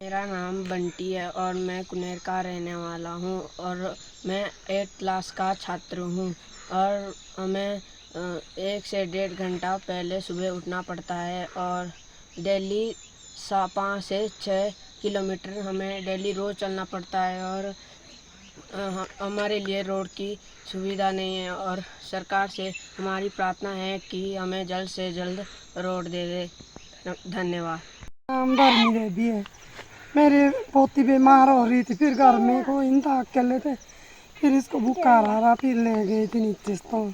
मेरा नाम बंटी है और मैं कुनेर का रहने वाला हूँ और मैं 8th क्लास का छात्र हूँ और हमें 1 से 1.5 घंटा पहले सुबह उठना पड़ता है और डेली 5 से 6 किलोमीटर हमें डेली रोज़ चलना पड़ता है और हमारे लिए रोड की सुविधा नहीं है और सरकार से हमारी प्रार्थना है कि हमें जल्द से जल्द रोड दे दे। धन्यवाद। गर्मी दे दी है। मेरी पोती बीमार हो रही थी, फिर घर में कोई नहीं था, अकेले थे। फिर इसको बुखार आ रहा, फिर ले गई थी नीचे तो।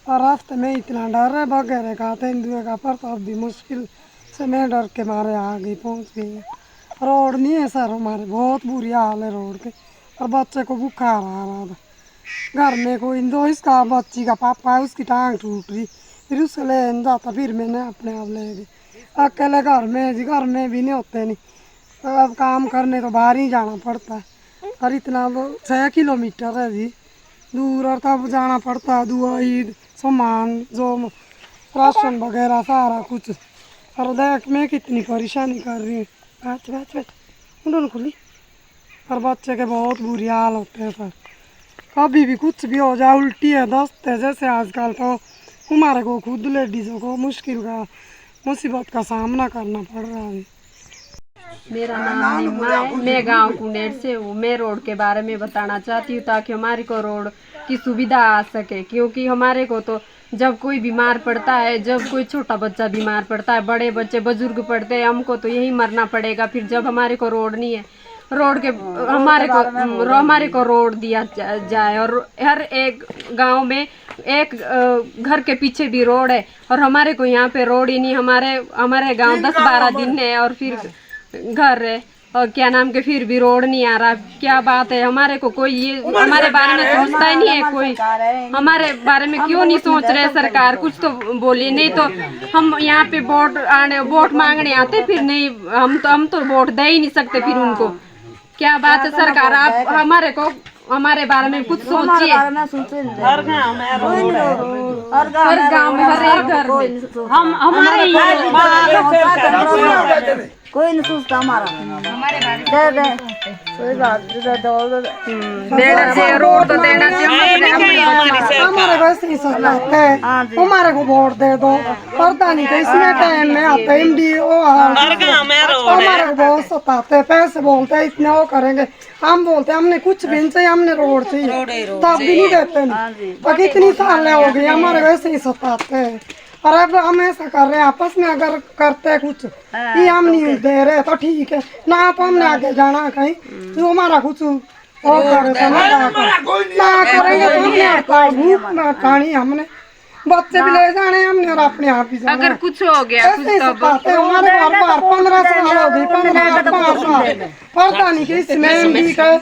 और रास्ते में इतना डर है वगैरह का तेंदुए का, पर तो भी मुश्किल से मैं डर के मारे आ गई, पहुंच गई। रोड नहीं है सर, हमारे बहुत बुरी हाल है रोड के। और बच्चे को बुखार आ रहा था, घर में कोई दो, इसका बच्ची का पापा है, उसकी टांग टूट रही, फिर उसको ले जाता, फिर मैंने अपने आप ले गई। अकेले घर में जी, घर में भी नहीं होते नहीं, तो अब काम करने तो बाहर ही जाना पड़ता है। और इतना 6 किलोमीटर है जी दूर, और तब जाना पड़ता है दवाई सामान जो राशन वगैरह सारा कुछ। और देख मैं कितनी परेशानी कर रही हूँ। बैठ बैठ बैठ, उन्होंने खुली। और बच्चे के बहुत बुरी हाल होते हैं सर, कभी भी कुछ भी हो जाए, उल्टी है, दस्त है, जैसे आजकल तो हमारे को खुद लेडीज़ों को मुश्किल का मुसीबत का सामना करना पड़ रहा है। मेरा नाम निम्मा है, मैं गांव कुनेर से हूँ। मैं रोड के बारे में बताना चाहती हूँ ताकि हमारे को रोड की सुविधा आ सके, क्योंकि हमारे को तो जब कोई बीमार पड़ता है, जब कोई छोटा बच्चा बीमार पड़ता है, बड़े बच्चे बुजुर्ग पड़ते हैं, हमको तो यही मरना पड़ेगा। फिर जब हमारे को रोड नहीं है, रोड के हमारे को रोड दिया जाए और हर एक गांव में एक घर के पीछे भी रोड है और हमारे को यहाँ पे रोड ही नहीं। हमारे गांव 10-12 दिन है और फिर घर है और क्या नाम के फिर भी रोड नहीं आ रहा। क्या बात है, हमारे को कोई ये हमारे बारे में सोचता ही नहीं है। कोई हमारे बारे में क्यों नहीं सोच रहे? सरकार कुछ तो बोले, नहीं तो हम यहाँ पे वोट मांगने आते, फिर नहीं हम तो वोट दे ही नहीं सकते फिर उनको। क्या बात है सरकार, आप हमारे बारे में कुछ सोचिए। हर गांव में हर गांव में हर एक घर में हम हमारे कोई नहीं सोचता हमारा रोड तो देना चाहिए। हमारे वैसे ही सोचते हैं, हमारे को वोट दे दो, पता नहीं कैसे टाइम में आते हमारे को बहुत सताते हैं, पैसे बोलते हैं इतने वो करेंगे, हम बोलते हैं हमने कुछ भी नहीं चाहिए, हमने रोड चाहिए, तब भी नहीं देते नहीं। तो कितनी साल हो गई, हमारे वैसे ही सताते हैं। और अब हम ऐसा कर रहे हैं, आपस में अगर करते कुछ ये हम नहीं दे रहे तो ठीक है ना, तो हमने आगे जाना कहीं जो हमारा कुछ और करे तो ना करेंगे तो हमने भूख ना खानी, हमने बच्चे भी ले जाने हमने और अपने आप भी जाना। अगर कुछ हो गया ऐसे ही सताते हमारे घर बार 15 साल हो गई, 15 साल पता नहीं किस में भी है,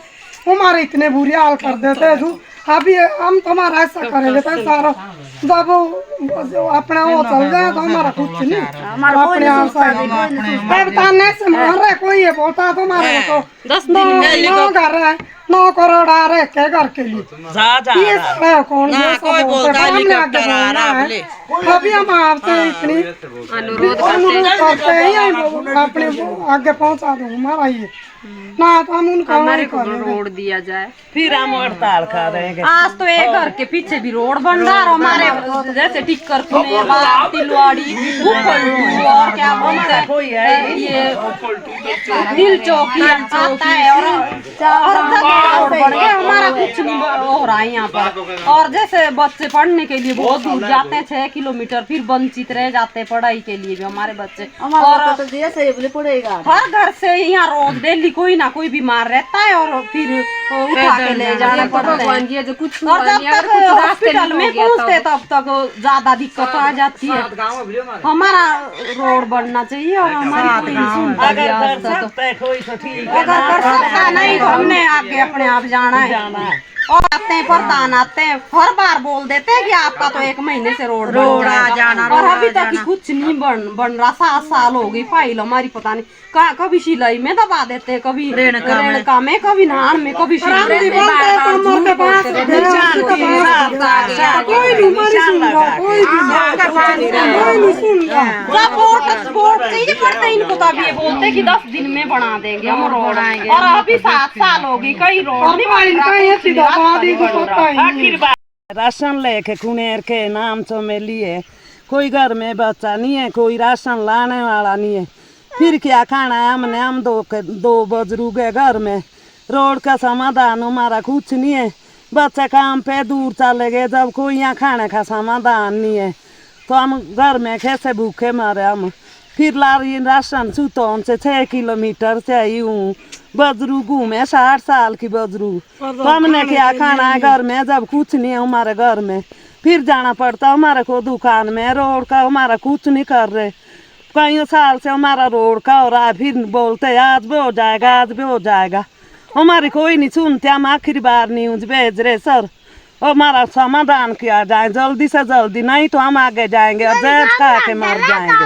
हमारे इतने बुरे हाल कर देते हैं। अभी हम तुम्हारा ऐसा करेंगे तो सारा जब अपना वो चल जाए तो हमारा कुछ नहीं, अपने आप ताने से मार रहे कोई ये बोलता तुम्हारे को 9 घर है, 9 करोड़ आ रहे के घर के लिए, कौन है? अभी हम आपसे इतनी अनुरोध करते हैं, अपने आगे पहुंचा दो हमारा ये ना, तो हम उनको हमारे को रोड दिया जाए। फिर हम हड़ताल कर रहे हैं। आज तो एक घर के पीछे भी रोड बन रहा है हमारे, जैसे टिक्कर तिलवाड़ी और क्या बोलते हैं ये दिल चौकी आता है और हमारा कुछ नहीं हो रहा है यहाँ पर। और जैसे बच्चे पढ़ने के लिए बहुत दूर जाते हैं, 6 किलोमीटर, फिर वंचित रह जाते हैं पढ़ाई के लिए भी हमारे बच्चे। और पड़ेगा हर घर से यहाँ रोज डेली कोई ना कोई बीमार रहता है और फिर उठा के ले जाना पड़ता है। और जब तक हॉस्पिटल में पहुँचते तब तक ज्यादा दिक्कत आ जाती है। हमारा रोड बनना चाहिए और हमारी कोई सुनता अगर कर सकता है कोई तो ठीक है, अगर कर सकता नहीं तो हमने आगे अपने आप जाना है। और आते हैं प्रधान आते हैं, हर बार बोल देते हैं कि आपका तो 1 महीने से रोड आ जाना, और अभी तक कुछ नहीं बन रहा। 7 साल हो गई, फाइल हमारी पता नहीं कहाँ, कभी सिलाई में दबा देते हैं, कभी रेणुका में, कभी नान में, कभी इनको तब ये बोलते कि 10 दिन में बना देंगे हम रोड, और अभी 7 साल हो गई, कई रोड आखिर बार राशन लेके कुनेर के नाम तो में लिए, कोई घर में बच्चा नहीं है, कोई राशन लाने वाला नहीं है, फिर क्या खाना है हमने? हम दो बुजुर्ग है घर में, रोड का समाधान हमारा कुछ नहीं है, बच्चे काम पे दूर चले गए, जब कोई यहाँ खाने का समाधान नहीं है तो हम घर में कैसे भूखे मरे हम? फिर ला रही राशन सुतौन से 6 किलोमीटर से आई हूँ, बुजुर्ग हूँ मैं, 60 साल की बुजुर्ग, तो हमने क्या खाना है घर में जब कुछ नहीं है हमारे घर में? फिर जाना पड़ता हमारे को दुकान में, रोड का हमारा कुछ नहीं कर रहे, कई साल से हमारा रोड का हो रहा है, फिर बोलते आज भी हो जाएगा, आज भी हो जाएगा, हमारी कोई नहीं सुनते। हम आखिरी बार न्यूज भेज रहे सर, हमारा समाधान किया जाए जल्दी से जल्दी, नहीं तो हम आगे जाएंगे और जहर खा के मर जाएंगे।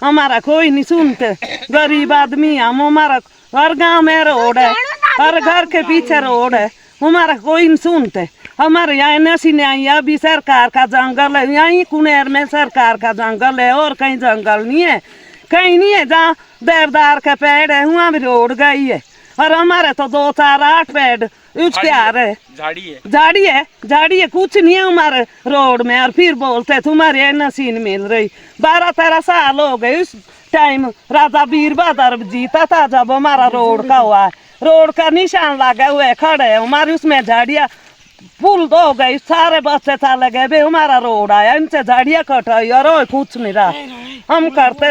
हमारा कोई नहीं सुनते, गरीब आदमी हम, हमारा हर गांव में रोड है, हर घर के पीछे रोड है, हमारा कोई नहीं सुनते। हमारे यहाँ नसी नहीं, अभी सरकार का जंगल है, यहीं कुनेर में सरकार का जंगल है, और कहीं जंगल नहीं है, कहीं नहीं है। जहाँ देवदार का पेड़ है वहाँ भी रोड गई है, और हमारे तो 2, 4, 8 पेड़ उसके आ रहे, झाड़ी है, कुछ नहीं है हमारे रोड में, और फिर बोलते तुम्हारी नसीन मिल रही। 12-13 साल हो गए, उस टाइम राजा वीरभद्र जीता था जब हमारा रोड का हुआ है, रोड का निशान लगे हुए खड़े है हमारी, उसमें झाड़ियाँ फूल हो गई, सारे बच्चे चले गए, हमारा रोड आया, इनसे झाड़ियाँ कटाई और कुछ नहीं रहा। हम करते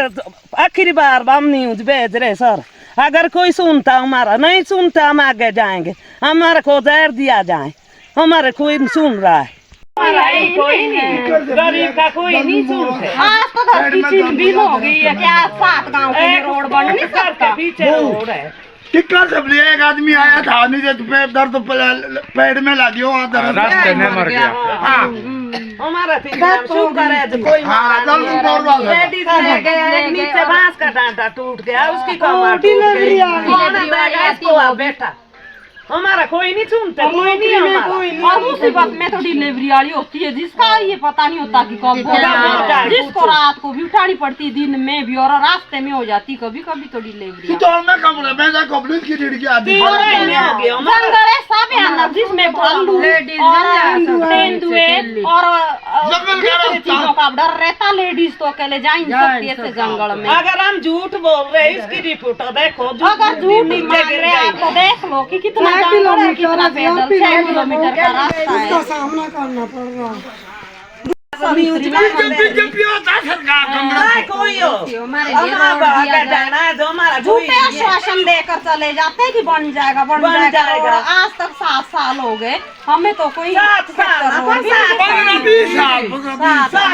आखिरी बार हम न्यूज भेज रहे सर, अगर कोई सुनता हमारा, नहीं सुनता हम आगे जाएंगे, हमारे को जहर दिया जाए, हमारे कोई नहीं सुन रहा है, कोई नहीं, गरीब का कोई नहीं सुनते। आज तो धरती छीन हो गई है, क्या 7 गांव के रोड बन नहीं सकता, पीछे रोड है। टिक्कर से एक आदमी आया था, नहीं तो पैर दर्द पेड़ में लगी हो, रास्ते में मर गया। हमारा शुक्र है जो कोई लेडीज ले गए, नीचे बांस का डांटा टूट गया, उसकी कमर टूट गई, इसको बेटा हमारा कोई नहीं सुनते, कोई नहीं हमारा। और मुसीबत में तो डिलीवरी वाली होती है, जिसका ये पता नहीं होता कि कब होगा, जिसको रात को भी उठानी पड़ती, दिन में भी, और रास्ते में हो जाती कभी कभी तो डिलीवरी। जंगल है सब है अंदर, जिसमें भालू और तेंदुए और चीजों का डर रहता, लेडीज तो अकेले जा नहीं सकती ऐसे जंगल में। अगर हम झूठ बोल रहे हैं इसकी रिपोर्ट देखो, अगर झूठ नहीं मान रहे आप तो देख लो कि कितना किलोमीटर का रास्ता है, इसका सामना करना पड़ रहा है। झूठे आश्वासन देकर चले जाते हैं कि बन जाएगा, बन जाएगा। आज तक 7 साल हो गए, हमें तो कोई 7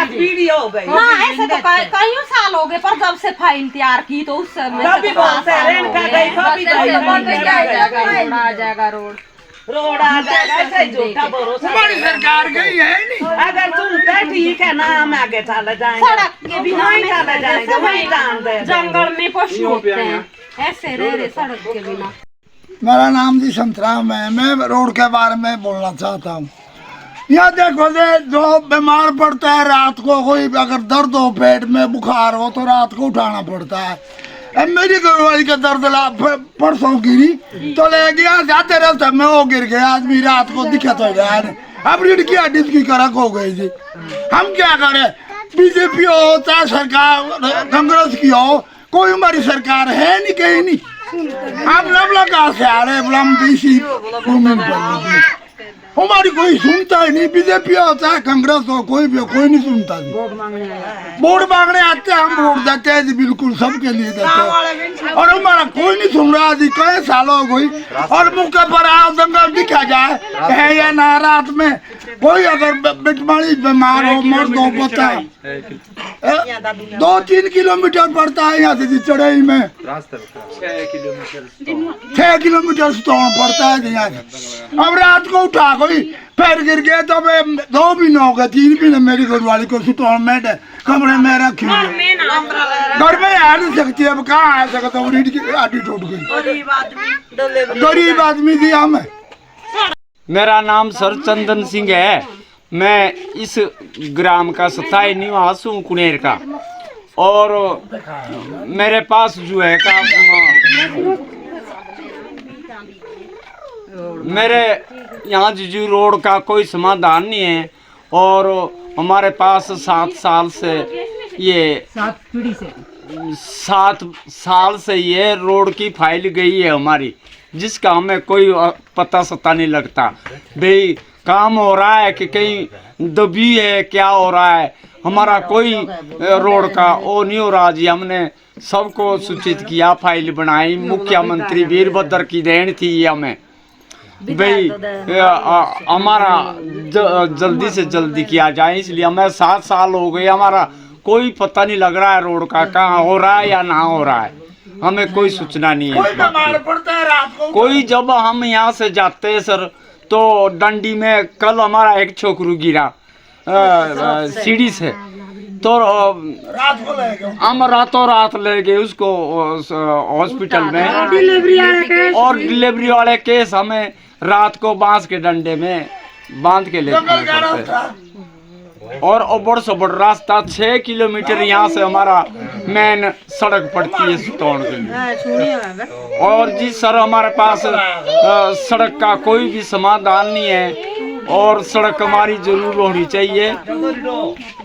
पीढ़ी हो गई ना, ऐसे तो कई साल हो गए, पर जब से फाइल तैयार की तो उस समय आ जाएगा रोड आ जाएगा, ऐसे झूठा भरोसा। हमारी सरकार गई है नहीं, अगर सुनते ठीक है ना, हम आगे चले जाएंगे, सड़क के बिना चले जाएंगे, वहीं जान दे, जंगल में पशु होते हैं, ऐसे रह सड़क के बिना। मेरा नाम जी संतराम है, मैं रोड के बारे में बोलना चाहता हूँ। यहाँ देखो जो बीमार पड़ता है रात को, कोई अगर दर्द हो पेट में, बुखार हो तो रात को उठाना पड़ता है। अब मेरी घरवाली का दर्द परसों गिरी तो ले गया, जाते रास्ते में वो गिर गया, आदमी रात को दिक्कत हो गया, अब रीढ़ की हड्डी की करक हो गई थी। हम क्या करें? बीजेपी हो चाहे सरकार कांग्रेस की हो, कोई हमारी सरकार है नहीं, कहीं नहीं। हम नबला कहाँ से आ रहे, हमारी कोई सुनता ही नहीं, बीजेपी हो चाहे कांग्रेस हो, कोई भी हो, कोई नहीं सुनता। वोट मांगने आते हैं, हम वोट देते हैं जी, बिल्कुल सबके लिए देते हैं, और हमारा कोई नहीं सुन रहा जी, कई सालों हो गई। और मौके पर आओ जंगल दिखा जाए है या ना, रात में कोई अगर बिटमारी बीमार हो, मर्द हो, बता 2-3 किलोमीटर पड़ता है यहाँ से चढ़ाई में, 6 किलोमीटर से तो पड़ता है यहाँ से। अब रात को उठा कोई पैर गिर गया तो मैं 2 महीने हो गए 3 महीने मेरी घरवाली को इंस्टॉलमेंट कमरे में रखी हुई है। घर में आ नहीं सकती, अब कहाँ आ सकता हूँ, रीढ़ की हड्डी टूट गई। गरीब आदमी थी हमें। मेरा नाम सर चंदन सिंह है। मैं इस ग्राम का स्थायी निवासी हूँ कुनेर का। और मेरे पास जो है मेरे यहाँ जीजू रोड का कोई समाधान नहीं है। और हमारे पास 7 साल से ये 7 साल से ये रोड की फाइल गई है हमारी, जिसका हमें कोई पता सता नहीं लगता। भाई काम हो रहा है कि कहीं दबी है, क्या हो रहा है, हमारा कोई रोड का वो नहीं हो रहा जी। हमने सबको सूचित किया, फाइल बनाई, मुख्यमंत्री वीरभद्र की देन थी हमें। भाई हमारा जल्दी से जल्दी किया जाए, इसलिए हमें 7 साल हो गए, हमारा कोई पता नहीं लग रहा है रोड का कहाँ हो रहा है या ना हो रहा है, हमें कोई सूचना नहीं है। कोई जब हम यहाँ से जाते हैं सर तो डंडी में कल हमारा एक छोकरू गिरा सीढ़ी से, तो हम रातों रात ले गए उसको हॉस्पिटल में। और डिलीवरी वाले केस हमें रात को बांस के डंडे में बांध के ले पड़ते। और बड़ से बड़ रास्ता 6 किलोमीटर यहाँ से हमारा मेन सड़क पड़ती है सुतौन के लिए। और जी सर हमारे पास सड़क का कोई भी समाधान नहीं है, और सड़क हमारी जरूर होनी चाहिए,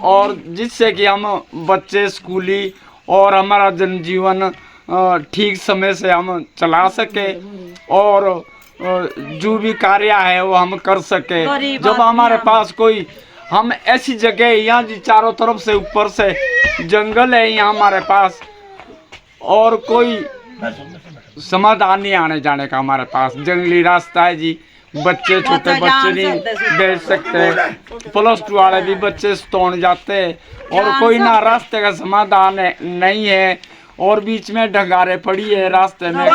और जिससे कि हम बच्चे स्कूली और हमारा जनजीवन ठीक समय से हम चला सके, और जो भी कार्य है वो हम कर सके। जब हमारे पास कोई, हम ऐसी जगह यहाँ जी चारों तरफ से ऊपर से जंगल है यहाँ हमारे पास, और कोई समाधान नहीं आने जाने का हमारे पास। जंगली रास्ता है जी, बच्चे छोटे बच्चे नहीं बैठ सकते, +2 वाले भी बच्चे तोड़ जाते, और कोई ना रास्ते का समाधान नहीं है। और बीच में डंगारे पड़ी है रास्ते में,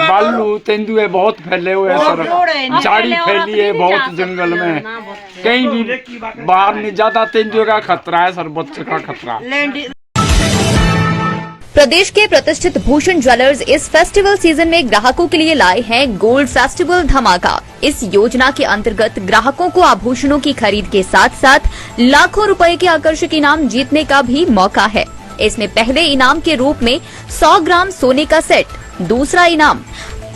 बालू तेंदुए बहुत फैले हुए हैं सर, झाड़ी फैली है बहुत जंगल में, कहीं भी बाहर नहीं जाता। तेंदुए का खतरा है सर, बच्चे का खतरा। प्रदेश के प्रतिष्ठित भूषण ज्वेलर्स इस फेस्टिवल सीजन में ग्राहकों के लिए लाए हैं गोल्ड फेस्टिवल धमाका। इस योजना के अंतर्गत ग्राहकों को आभूषणों की खरीद के साथ साथ लाखों रुपए के आकर्षक इनाम जीतने का भी मौका है। इसमें पहले इनाम के रूप में 100 ग्राम सोने का सेट, दूसरा इनाम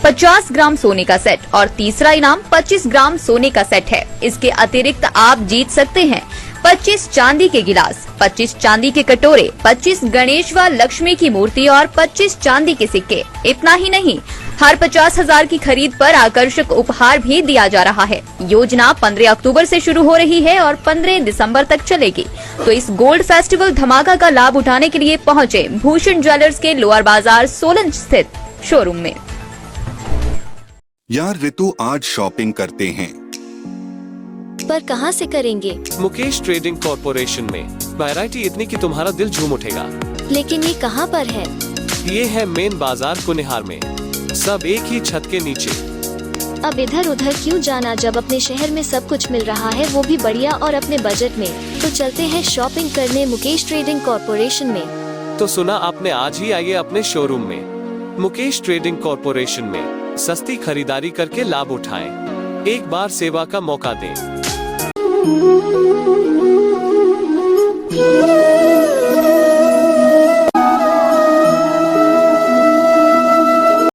50 ग्राम सोने का सेट और तीसरा इनाम 25 ग्राम सोने का सेट है। इसके अतिरिक्त आप जीत सकते हैं 25 चांदी के गिलास, 25 चांदी के कटोरे, 25 गणेश व लक्ष्मी की मूर्ति और 25 चांदी के सिक्के। इतना ही नहीं, हर 50,000 की खरीद पर आकर्षक उपहार भी दिया जा रहा है। योजना 15 अक्टूबर से शुरू हो रही है और 15 दिसंबर तक चलेगी। तो इस गोल्ड फेस्टिवल धमाका का लाभ उठाने के लिए पहुंचे भूषण ज्वेलर्स के लोअर बाजार सोलन स्थित शोरूम में। यार ऋतु, आज शॉपिंग करते हैं, पर कहां से करेंगे? मुकेश ट्रेडिंग कॉर्पोरेशन में वैरायटी इतनी कि तुम्हारा दिल झूम उठेगा। लेकिन ये कहां पर है? ये है मेन बाजार कुनिहार में, सब एक ही छत के नीचे। अब इधर उधर क्यों जाना जब अपने शहर में सब कुछ मिल रहा है, वो भी बढ़िया और अपने बजट में। तो चलते हैं शॉपिंग करने मुकेश ट्रेडिंग कॉर्पोरेशन में। तो सुना आपने, आज ही आइए अपने शोरूम में। मुकेश ट्रेडिंग कॉर्पोरेशन में सस्ती खरीदारी करके लाभ उठाएं। एक बार सेवा का मौका दें।